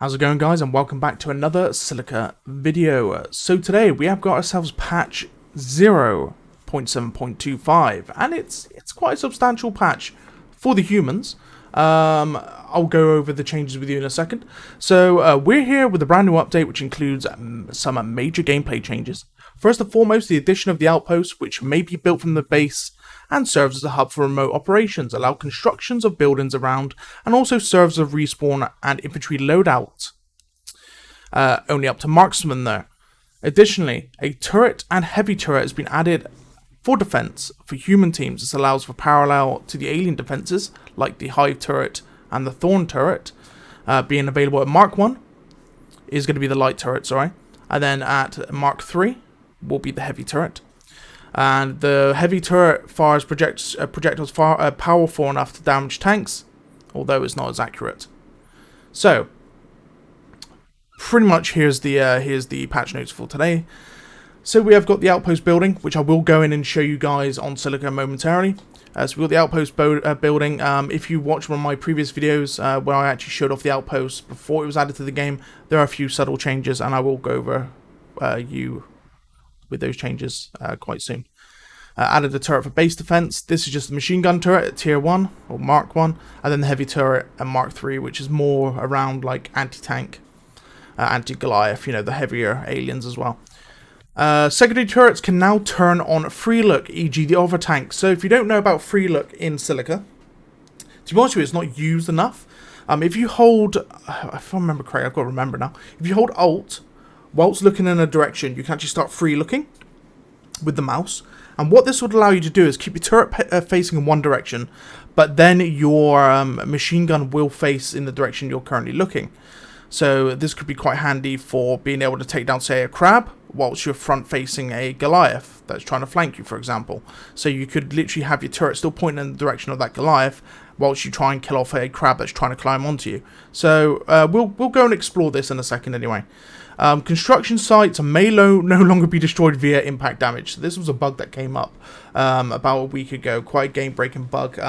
How's it going, guys, and welcome back to another Silica video. So today we have got ourselves patch 0.7.25, and it's quite a substantial patch for the humans. I'll go over the changes with you in a second. So we're here with a brand new update which includes some major gameplay changes. First and foremost, the addition of the Outpost, which may be built from the base and serves as a hub for remote operations, allow constructions of buildings around, and also serves as a respawn and infantry loadout. Only up to marksman though. Additionally, a turret and heavy turret has been added for defense for human teams. This allows for parallel to the alien defenses, like the Hive turret and the Thorn turret, being available at Mark 1 is going to be the light turret, sorry. And then at Mark 3 will be the heavy turret. And the heavy turret fires projectiles powerful enough to damage tanks, although it's not as accurate. So, pretty much here's the patch notes for today. So we have got the Outpost building, which I will go in and show you guys on Silica momentarily. So we've got the Outpost building. If you watch one of my previous videos where I actually showed off the Outpost before it was added to the game, there are a few subtle changes, and I will go over you with those changes quite soon. Added the turret for base defense. This is just the machine gun turret at tier 1 or Mark 1, and then the heavy turret at Mark 3, which is more around like anti-tank, anti-Goliath, you know, the heavier aliens as well. Secondary turrets can now turn on free look, e.g. the other tank. So if you don't know about free look in Silica, to be honest with you, it's not used enough. If you hold, if I remember correctly, I've got to remember now. If you hold Alt whilst looking in a direction, you can actually start free looking with the mouse. And what this would allow you to do is keep your turret facing in one direction, but then your machine gun will face in the direction you're currently looking. So this could be quite handy for being able to take down, say, a crab, whilst you're front facing a Goliath that's trying to flank you, for example. So you could literally have your turret still pointing in the direction of that Goliath, whilst you try and kill off a crab that's trying to climb onto you. So we'll go and explore this in a second anyway. Construction sites may no longer be destroyed via impact damage. So this was a bug that came up about a week ago, quite a game-breaking bug.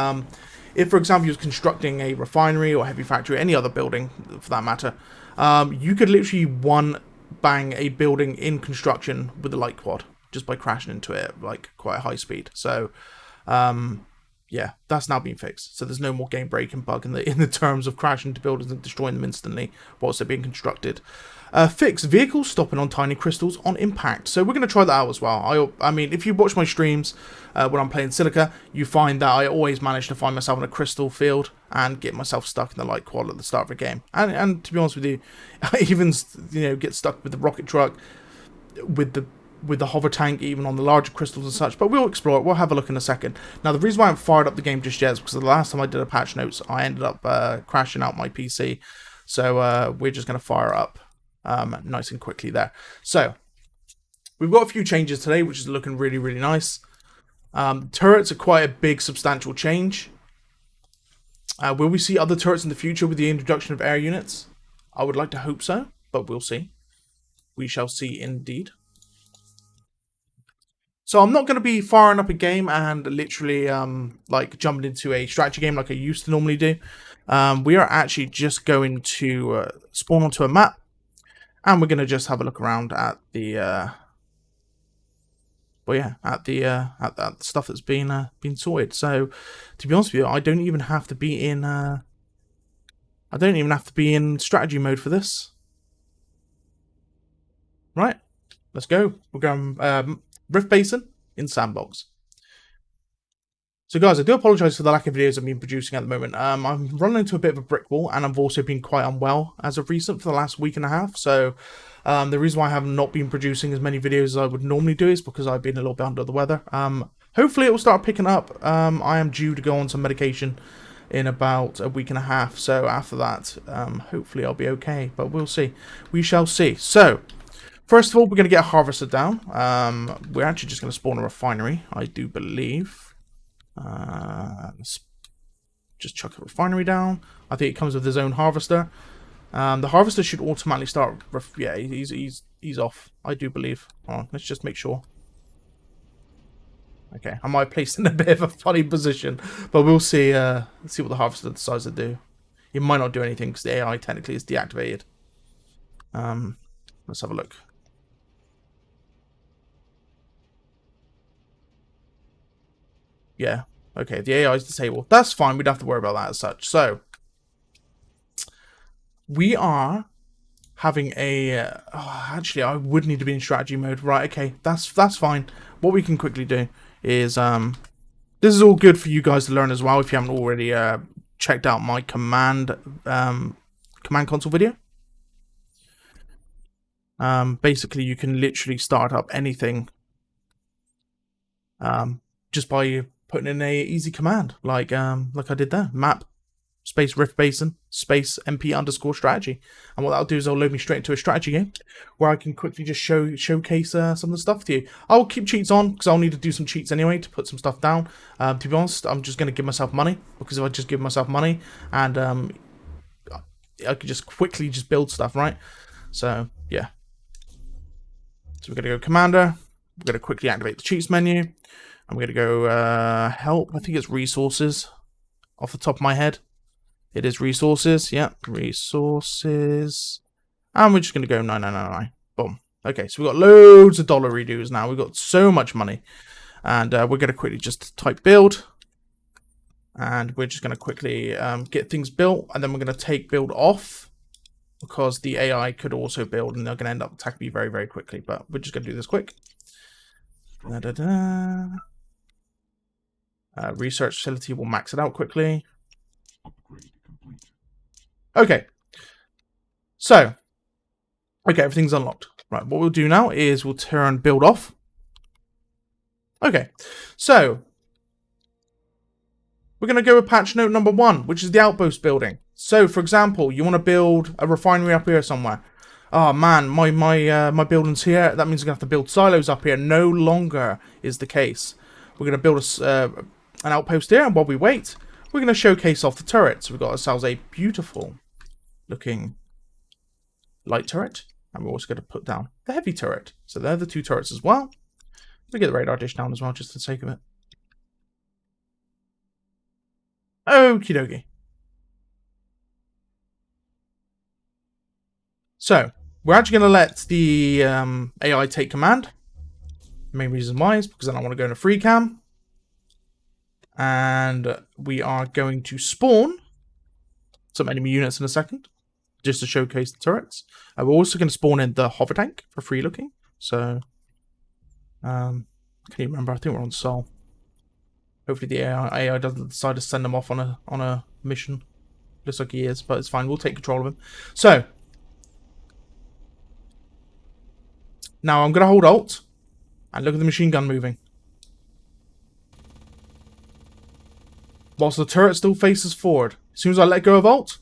If, for example, you was constructing a refinery or heavy factory, any other building for that matter, you could literally one-bang a building in construction with a light quad just by crashing into it like quite a high speed. So, yeah, that's now been fixed. So there's no more game-breaking bug in the terms of crashing into buildings and destroying them instantly whilst they're being constructed. Fix vehicles stopping on tiny crystals on impact. So we're going to try that out as well. I mean, if you watch my streams when I'm playing Silica, you find that I always manage to find myself in a crystal field and get myself stuck in the light quad at the start of a game. And to be honest with you, I even get stuck with the rocket truck, with the hover tank, even on the larger crystals and such. But we'll explore it. We'll have a look in a second. Now, the reason why I haven't fired up the game just yet is because the last time I did a patch notes, I ended up crashing out my PC. So we're just going to fire up nice and quickly there. So we've got a few changes today, which is looking really, really nice. Turrets are quite a big, substantial change. Will we see other turrets in the future with the introduction of air units? I would like to hope so, but we'll see. We shall see indeed. So I'm not going to be firing up a game and literally like jumping into a strategy game like I used to normally do. We are actually just going to spawn onto a map, and we're going to just have a look around at the at the stuff that's been sorted. So to be honest with you, I don't even have to be in strategy mode for this. Right, let's go. We're going Rift Basin in Sandbox. So guys, I do apologise for the lack of videos I've been producing at the moment. I'm running into a bit of a brick wall, and I've also been quite unwell as of recent for the last week and a half. So the reason why I have not been producing as many videos as I would normally do is because I've been a little bit under the weather. Hopefully it will start picking up. I am due to go on some medication in about a week and a half. So after that, hopefully I'll be okay. But we'll see. We shall see. So first of all, we're going to get a harvester down. We're actually just going to spawn a refinery, I do believe. Let's just chuck a refinery down. I think it comes with his own harvester. The harvester should automatically start. Yeah, he's off, I do believe. Hold on, let's just make sure. Okay, I might have placed in a bit of a funny position, but we'll see. See what the harvester decides to do. It might not do anything because the AI technically is deactivated. Let's have a look. Yeah. Okay, the AI is disabled. That's fine. We don't have to worry about that as such. So, we are having a... actually, I would need to be in strategy mode. Right, okay. That's fine. What we can quickly do is... this is all good for you guys to learn as well if you haven't already checked out my command console video. Basically, you can literally start up anything just by putting in a easy command, like I did there. Map space rift basin space mp_strategy, and what that'll do is it'll load me straight into a strategy game where I can quickly just showcase some of the stuff to you. I'll keep cheats on because I'll need to do some cheats anyway to put some stuff down. To be honest, I'm just going to give myself money, because if I just give myself money and I could just quickly just build stuff, right? So yeah. So we're going to go commander. We're going to quickly activate the cheats menu. I'm going to go help. I think it's resources off the top of my head. It is resources. Yeah, resources. And we're just going to go 9999. Boom. Okay, so we've got loads of dollar redos now. We've got so much money. And we're going to quickly just type build. And we're just going to quickly get things built. And then we're going to take build off, because the AI could also build and they're going to end up attacking me very, very quickly. But we're just going to do this quick. Research facility will max it out quickly. Okay. So, okay, everything's unlocked. Right, what we'll do now is we'll turn build off. Okay, so we're going to go with patch note number 1, which is the outpost building. So, for example, you want to build a refinery up here somewhere. Oh man, my building's here. That means I'm going to have to build silos up here. No longer is the case. We're going to build an outpost here, and while we wait, we're going to showcase off the turrets. We've got ourselves a beautiful looking light turret, and we're also going to put down the heavy turret. So they're the 2 turrets as well. We'll get the radar dish down as well, just for the sake of it. Okie dokie. So, we're actually going to let the AI take command. The main reason why is because then I want to go into free cam. And we are going to spawn some enemy units in a second, just to showcase the turrets. We're also going to spawn in the hover tank for free looking. So, can you remember? I think we're on Sol. Hopefully the AI doesn't decide to send them off on a mission. Looks like he is, but it's fine. We'll take control of him. So, now I'm going to hold Alt and look at the machine gun moving. Whilst the turret still faces forward. As soon as I let go of Alt,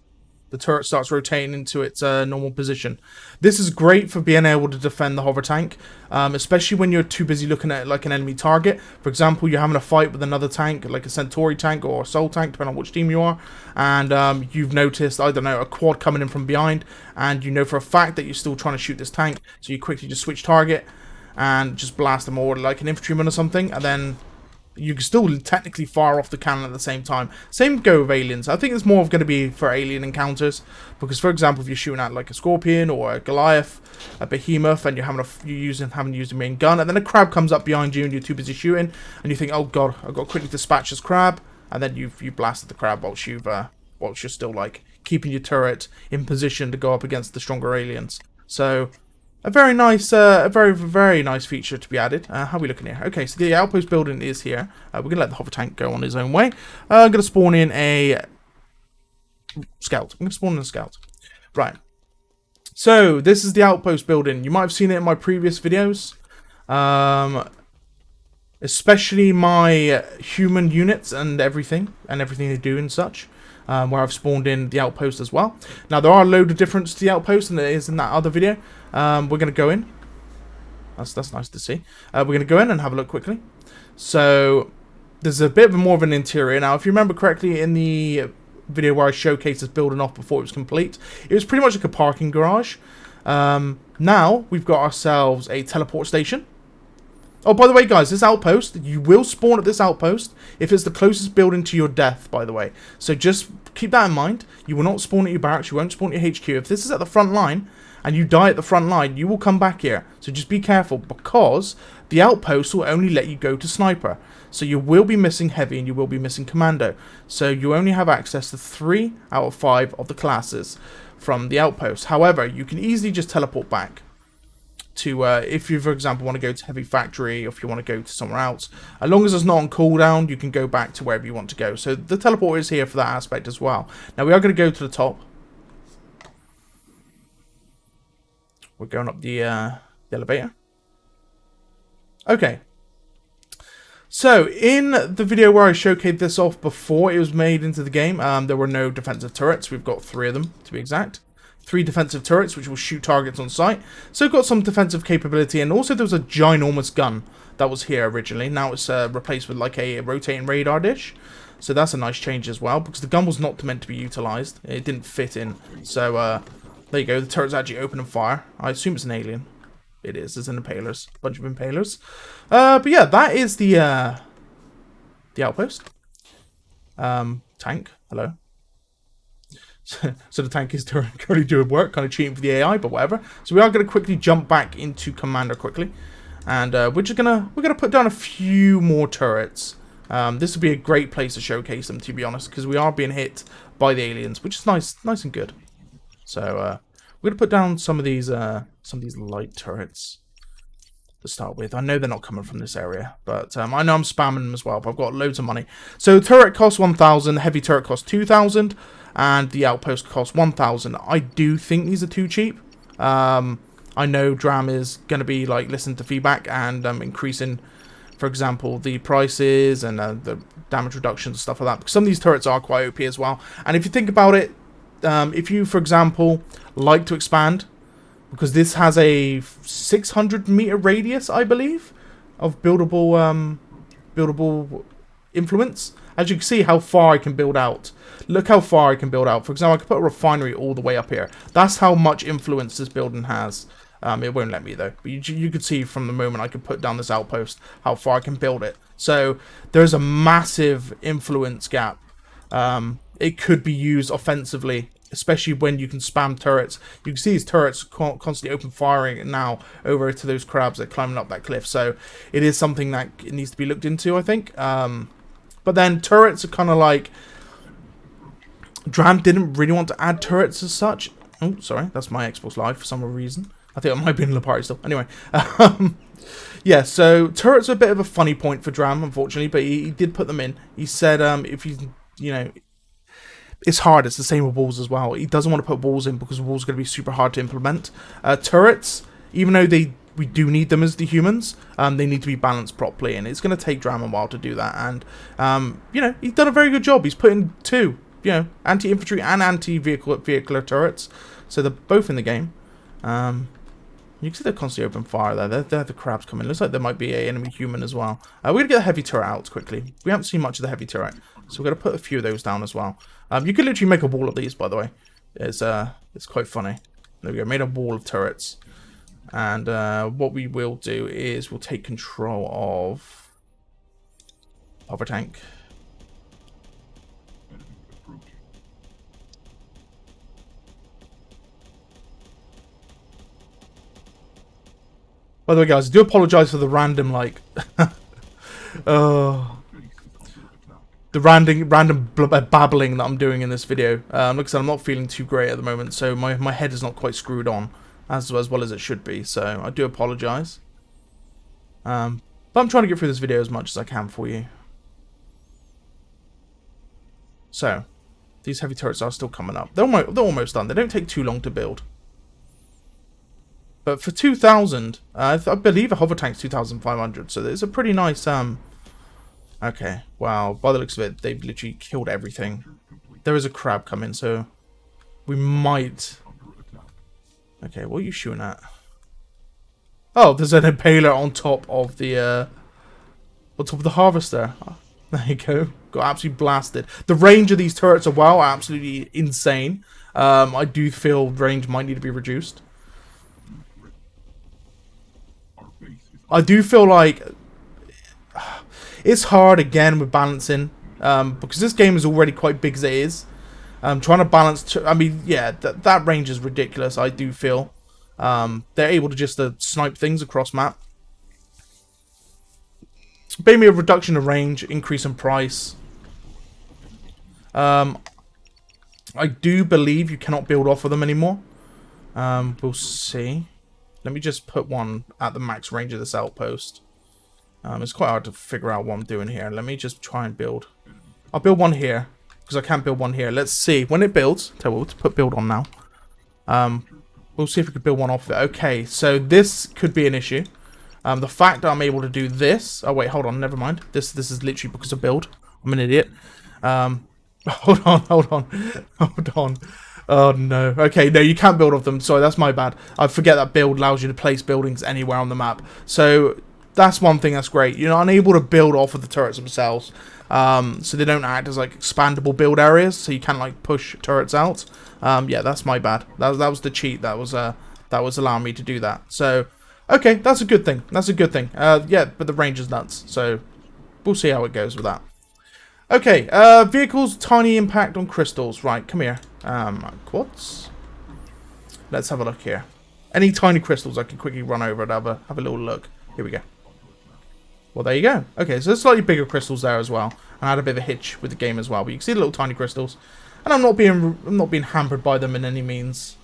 the turret starts rotating into its normal position. This is great for being able to defend the hover tank, especially when you're too busy looking at like an enemy target. For example, you're having a fight with another tank, like a Centauri tank or a Soul tank, depending on which team you are, and you've noticed, I don't know, a quad coming in from behind, and you know for a fact that you're still trying to shoot this tank, so you quickly just switch target and just blast them, or like an infantryman or something, and then you can still technically fire off the cannon at the same time. Same go with aliens. I think it's more going to be for alien encounters, because for example, if you're shooting at like a scorpion or a Goliath, a behemoth, and you're haven't used a main gun, and then a crab comes up behind you and you're too busy shooting, and you think, oh god, I've got to quickly dispatch this crab, and then you blasted the crab whilst you're still like keeping your turret in position to go up against the stronger aliens. So a very nice, very nice feature to be added. How are we looking here? Okay, so the outpost building is here. We're going to let the hover tank go on his own way. I'm going to spawn in a scout. I'm going to spawn in a scout. Right. So, this is the outpost building. You might have seen it in my previous videos. Especially my human units and everything they do and such. Where I've spawned in the outpost as well. Now, there are a load of difference to the outpost than there is in that other video. We're going to go in. That's nice to see. We're going to go in and have a look quickly. So, there's a bit more of an interior. Now, if you remember correctly, in the video where I showcased this building off before it was complete, it was pretty much like a parking garage. Now, we've got ourselves a teleport station. Oh, by the way, guys, this outpost, you will spawn at this outpost if it's the closest building to your death, by the way. So just keep that in mind. You will not spawn at your barracks. You won't spawn at your HQ. If this is at the front line and you die at the front line, you will come back here. So just be careful, because the outpost will only let you go to sniper. So you will be missing heavy and you will be missing commando. So you only have access to 3 out of 5 of the classes from the outpost. However, you can easily just teleport back to, if you, for example, want to go to Heavy Factory, or if you want to go to somewhere else. As long as it's not on cooldown, you can go back to wherever you want to go. So the teleport is here for that aspect as well. Now we are going to go to the top. We're going up the elevator. Okay. So, in the video where I showcased this off before it was made into the game, there were no defensive turrets. We've got 3 of them, to be exact. 3 defensive turrets, which will shoot targets on sight. So, got some defensive capability, and also there was a ginormous gun that was here originally. Now it's replaced with like a rotating radar dish. So, that's a nice change as well, because the gun was not meant to be utilized. It didn't fit in. So, there you go. The turret's actually open and fire. I assume it's an alien. It is. It's an impalers. A bunch of impalers. But yeah, that is the outpost. Tank. Hello. So the tank is currently doing work, kind of cheating for the AI, but whatever. So we are going to quickly jump back into Commander quickly, and we're gonna put down a few more turrets. This would be a great place to showcase them, to be honest, because we are being hit by the aliens, which is nice and good. So we're gonna put down some of these light turrets to start with. I know they're not coming from this area, but I know I'm spamming them as well, but I've got loads of money. So turret costs 1,000, heavy turret costs 2,000, and the outpost costs 1,000. I do think these are too cheap. I know Dram is going to be like listening to feedback and increasing, for example, the prices and the damage reductions and stuff like that, because some of these turrets are quite OP as well. And if you think about it, if you, for example, like to expand, because this has a 600-meter radius, I believe, of buildable influence. As you can see how far I can build out. Look how far I can build out. For example, I could put a refinery all the way up here. That's how much influence this building has. It won't let me though. But you could see from the moment I could put down this outpost how far I can build it. So there's a massive influence gap. It could be used offensively, especially when you can spam turrets. You can see these turrets constantly open firing now over to those crabs that are climbing up that cliff. So it is something that it needs to be looked into, I think. But then turrets are kind of like... Dram didn't really want to add turrets as such. Oh, sorry. That's my Xbox Live for some reason. I think I might be in the party still. Anyway. Yeah, so turrets are a bit of a funny point for Dram, unfortunately. But he did put them in. He said if you know... It's hard. It's the same with walls as well. He doesn't want to put walls in because walls are going to be super hard to implement. Turrets, even though we do need them as the humans, they need to be balanced properly, and it's going to take Dram a while to do that. And you know, he's done a very good job. He's put in 2, you know, anti-infantry and anti-vehicular turrets, so they're both in the game. You can see they're constantly open fire there. They're the crabs coming. Looks like there might be an enemy human as well. We're going to get the heavy turret out quickly. We haven't seen much of the heavy turret, so we're going to put a few of those down as well. You could literally make a wall of these, by the way. It's quite funny. There we go. Made a wall of turrets. And what we will do is we'll take control of hover tank. By the way, guys, I do apologize for the random, like... the random babbling that I'm doing in this video. Like I said, I'm not feeling too great at the moment, so my head is not quite screwed on as well as it should be, so I do apologize. But I'm trying to get through this video as much as I can for you. So, these heavy turrets are still coming up. They're almost done. They don't take too long to build. But for 2,000, I believe a hover tank's 2,500, so it's a pretty nice... Okay, wow, by the looks of it, they've literally killed everything. There is a crab coming, so we might... Okay, what are you shooting at? Oh, there's an impaler on top of the harvester. Oh, there you go. Got absolutely blasted. The range of these turrets are, well, absolutely insane. I do feel range might need to be reduced. I do feel like it's hard again with balancing, because this game is already quite big as it is. Trying to balance, I mean, yeah, that range is ridiculous, I do feel. They're able to just snipe things across map. Maybe a reduction of range, increase in price. I do believe you cannot build off of them anymore. We'll see. Let me just put one at the max range of this outpost. It's quite hard to figure out what I'm doing here. Let me just try and build. I'll build one here, because I can't build one here. Let's see. When it builds, tell you what, to put build on now. We'll see if we can build one off of it. Okay, so this could be an issue. The fact that I'm able to do this... Oh, wait, hold on. Never mind. This is literally because of build. I'm an idiot. Hold on. Oh, no. Okay, no, you can't build off them. Sorry, that's my bad. I forget that build allows you to place buildings anywhere on the map. So, that's one thing that's great. You're unable to build off of the turrets themselves. So they don't act as, like, expandable build areas. So you can't, like, push turrets out. Yeah, that's my bad. That was the cheat that was allowing me to do that. So... Okay, that's a good thing. That's a good thing. Yeah, but the range is nuts, so we'll see how it goes with that. Okay, vehicles, tiny impact on crystals. Right, come here. Quartz. Let's have a look here. Any tiny crystals I can quickly run over and have a little look. Here we go. Well, there you go. Okay, so there's slightly bigger crystals there as well. And I had a bit of a hitch with the game as well. But you can see the little tiny crystals. And I'm not being hampered by them in any means.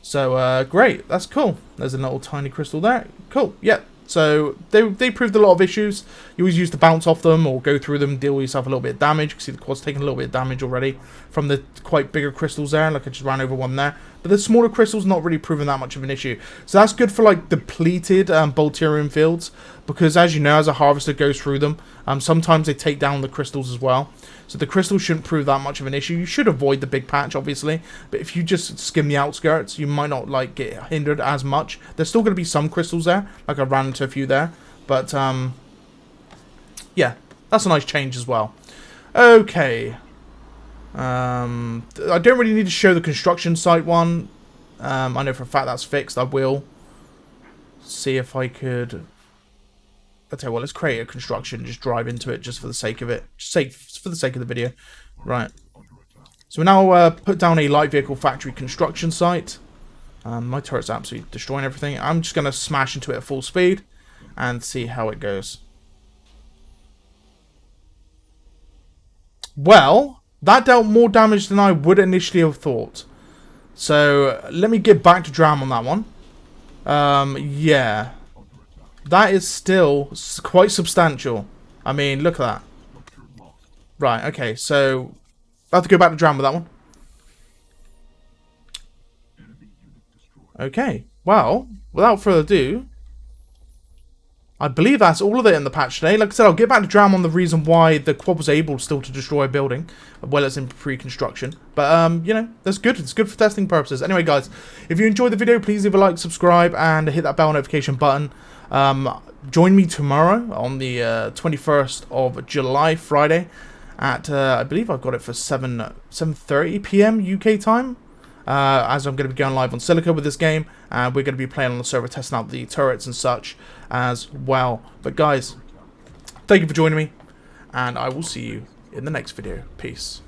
So, great. That's cool. There's a little tiny crystal there. Cool. Yeah. So, they proved a lot of issues. You always use to bounce off them or go through them, deal with yourself a little bit of damage. You can see the quad's taking a little bit of damage already from the quite bigger crystals there. Like, I just ran over one there. But the smaller crystals not really proving that much of an issue. So, that's good for, like, depleted Bolterium fields. Because, as you know, as a harvester goes through them, sometimes they take down the crystals as well. So the crystals shouldn't prove that much of an issue. You should avoid the big patch, obviously. But if you just skim the outskirts, you might not like get hindered as much. There's still going to be some crystals there. Like I ran into a few there. But, yeah. That's a nice change as well. Okay. I don't really need to show the construction site one. I know for a fact that's fixed. I will see if I could... I'll tell you what, let's create a construction, just drive into it just for the sake of it. Just for the sake of the video. Right. So we now put down a light vehicle factory construction site. My turret's absolutely destroying everything. I'm just going to smash into it at full speed and see how it goes. Well, that dealt more damage than I would initially have thought. So let me get back to Dram on that one. Yeah. That is still quite substantial. I mean, look at that. Right, okay, so I have to go back to Dram with that one. Okay, well, without further ado, I believe that's all of it in the patch today. Like I said, I'll get back to Dram on the reason why the quad was able still to destroy a building while it's in pre-construction. But, you know, that's good. It's good for testing purposes. Anyway, guys, if you enjoyed the video, please leave a like, subscribe, and hit that bell notification button. Join me tomorrow on the 21st of July, Friday, at, I believe I've got it for 7:30 PM UK time. As I'm going to be going live on Silica with this game, and we're going to be playing on the server, testing out the turrets and such as well. But guys, thank you for joining me, and I will see you in the next video. Peace.